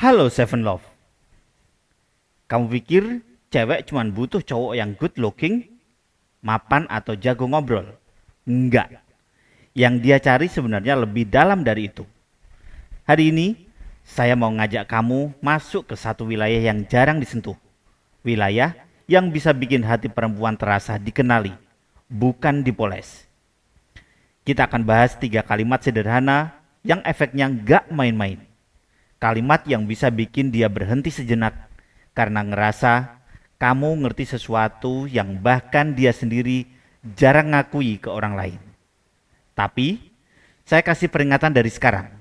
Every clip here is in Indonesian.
Halo Seven Love, kamu pikir cewek cuma butuh cowok yang good looking, mapan atau jago ngobrol? Enggak, yang dia cari sebenarnya lebih dalam dari itu. Hari ini, saya mau ngajak kamu masuk ke satu wilayah yang jarang disentuh. Wilayah yang bisa bikin hati perempuan terasa dikenali, bukan dipoles. Kita akan bahas 3 kalimat sederhana yang efeknya nggak main-main. Kalimat yang bisa bikin dia berhenti sejenak karena ngerasa kamu ngerti sesuatu yang bahkan dia sendiri jarang ngakui ke orang lain. Tapi, saya kasih peringatan dari sekarang.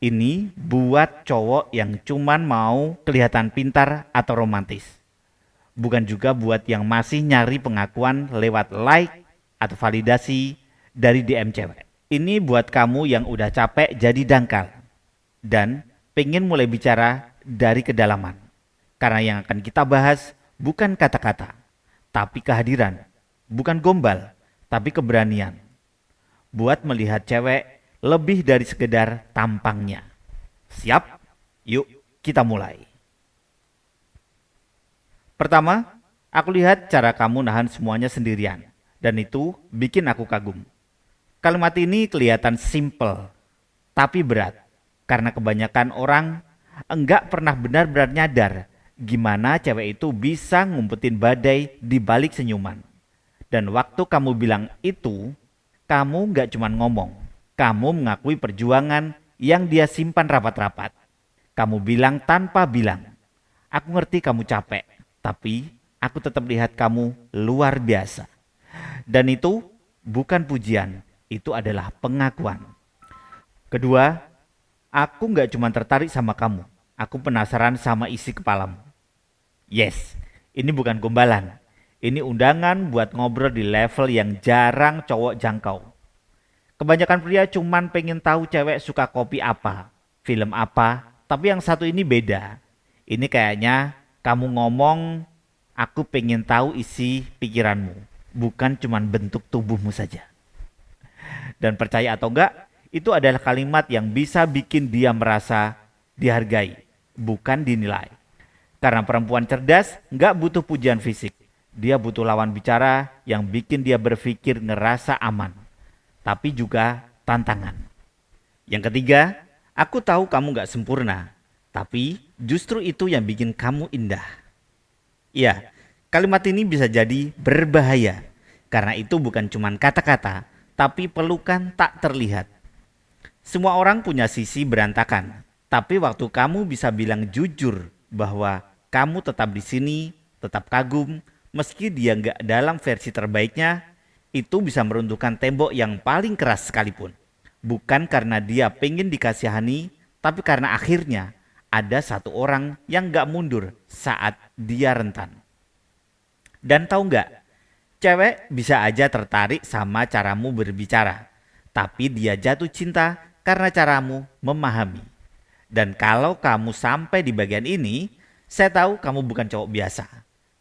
Ini buat cowok yang cuman mau kelihatan pintar atau romantis. Bukan juga buat yang masih nyari pengakuan lewat like atau validasi dari DM cewek. Ini buat kamu yang udah capek jadi dangkal dan pengen mulai bicara dari kedalaman. Karena yang akan kita bahas bukan kata-kata, tapi kehadiran. Bukan gombal, tapi keberanian. Buat melihat cewek lebih dari sekedar tampangnya. Siap? Yuk kita mulai. Pertama, aku lihat cara kamu nahan semuanya sendirian. Dan itu bikin aku kagum. Kalimat ini kelihatan simple, tapi berat. Karena kebanyakan orang enggak pernah benar-benar nyadar gimana cewek itu bisa ngumpetin badai di balik senyuman. Dan waktu kamu bilang itu, kamu enggak cuma ngomong. Kamu mengakui perjuangan yang dia simpan rapat-rapat. Kamu bilang tanpa bilang. Aku ngerti kamu capek, tapi aku tetap lihat kamu luar biasa. Dan itu bukan pujian, itu adalah pengakuan. Kedua, aku nggak cuma tertarik sama kamu, aku penasaran sama isi kepalamu. Yes, ini bukan gombalan. Ini undangan buat ngobrol di level yang jarang cowok jangkau. Kebanyakan pria cuman pengen tahu cewek suka kopi apa, film apa, tapi yang satu ini beda. Ini kayaknya kamu ngomong, aku pengen tahu isi pikiranmu, bukan cuman bentuk tubuhmu saja. Dan percaya atau enggak, itu adalah kalimat yang bisa bikin dia merasa dihargai, bukan dinilai. Karena perempuan cerdas nggak butuh pujian fisik. Dia butuh lawan bicara yang bikin dia berpikir ngerasa aman. Tapi juga tantangan. Yang ketiga, aku tahu kamu nggak sempurna. Tapi justru itu yang bikin kamu indah. Ya, kalimat ini bisa jadi berbahaya. Karena itu bukan cuma kata-kata, tapi pelukan tak terlihat. Semua orang punya sisi berantakan, tapi waktu kamu bisa bilang jujur bahwa kamu tetap di sini, tetap kagum, meski dia nggak dalam versi terbaiknya, itu bisa meruntuhkan tembok yang paling keras sekalipun. Bukan karena dia pengen dikasihani, tapi karena akhirnya ada satu orang yang nggak mundur saat dia rentan. Dan tahu nggak, cewek bisa aja tertarik sama caramu berbicara, tapi dia jatuh cinta karena caramu memahami. Dan kalau kamu sampai di bagian ini, saya tahu kamu bukan cowok biasa.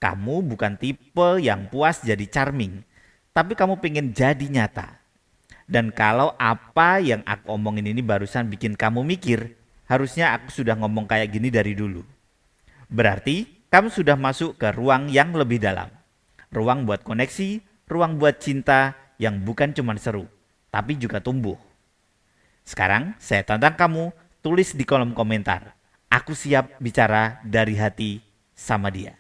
Kamu bukan tipe yang puas jadi charming, tapi kamu pengen jadi nyata. Dan kalau apa yang aku omongin ini barusan bikin kamu mikir, harusnya aku sudah ngomong kayak gini dari dulu. Berarti kamu sudah masuk ke ruang yang lebih dalam. Ruang buat koneksi, ruang buat cinta yang bukan cuma seru, tapi juga tumbuh. Sekarang saya tantang kamu, tulis di kolom komentar. Aku siap bicara dari hati sama dia.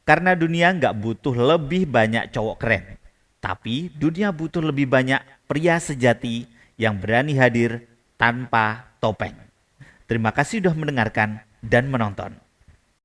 Karena dunia nggak butuh lebih banyak cowok keren. Tapi dunia butuh lebih banyak pria sejati yang berani hadir tanpa topeng. Terima kasih sudah mendengarkan dan menonton.